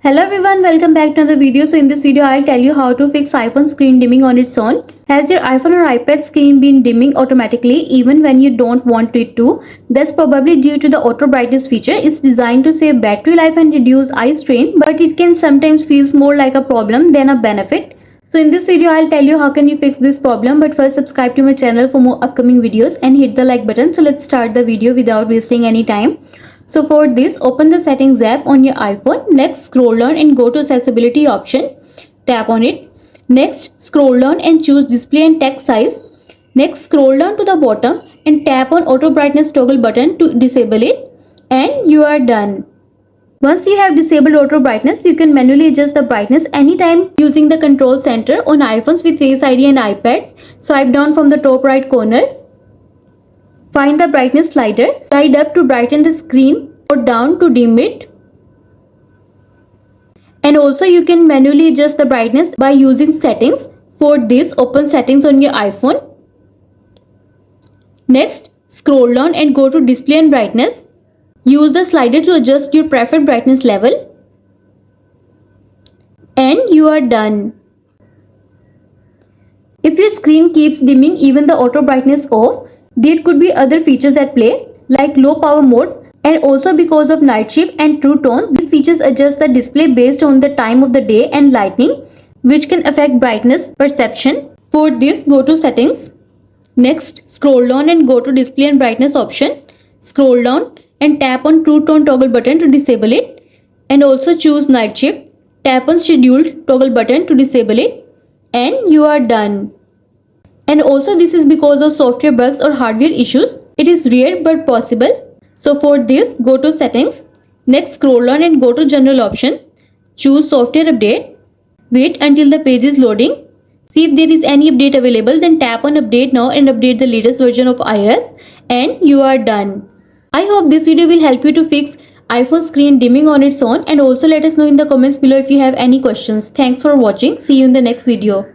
Hello everyone, welcome back to another video. So in this video I'll tell you how to fix iPhone screen dimming on its own. Has your iPhone or iPad screen been dimming automatically even when you don't want it to? That's probably due to the auto brightness feature. It's designed to save battery life and reduce eye strain, but it can sometimes feels more like a problem than a benefit. So in this video I'll tell you how can you fix this problem, but first subscribe to my channel for more upcoming videos and hit the like button. So let's start the video without wasting any time. So for this, open the settings app on your iPhone. Next, scroll down and go to accessibility option. Tap on it. Next, scroll down and choose display and text size. Next, scroll down to the bottom and tap on auto brightness toggle button to disable it. And you are done. Once you have disabled auto brightness, you can manually adjust the brightness anytime using the control center on iPhones with Face ID and iPads. Swipe down from the top right corner. Find the brightness slider, slide up to brighten the screen or down to dim it. And also you can manually adjust the brightness by using settings. For this, open settings on your iPhone. Next, scroll down and go to display and brightness. Use the slider to adjust your preferred brightness level. And you are done. If your screen keeps dimming even the auto brightness off, there could be other features at play like low power mode, and also because of night shift and true tone, these features adjust the display based on the time of the day and lighting, which can affect brightness perception. For this, go to settings. Next, scroll down and go to display and brightness option. Scroll down and tap on true tone toggle button to disable it, and also choose night shift. Tap on scheduled toggle button to disable it, and you are done. And also this is because of software bugs or hardware issues. It is rare but possible. So for this, go to settings. Next, scroll down and go to general option. Choose software update. Wait until the page is loading. See if there is any update available, then tap on update now and update the latest version of iOS, and you are done. I hope this video will help you to fix iPhone screen dimming on its own, and also let us know in the comments below if you have any questions. Thanks for watching. See you in the next video.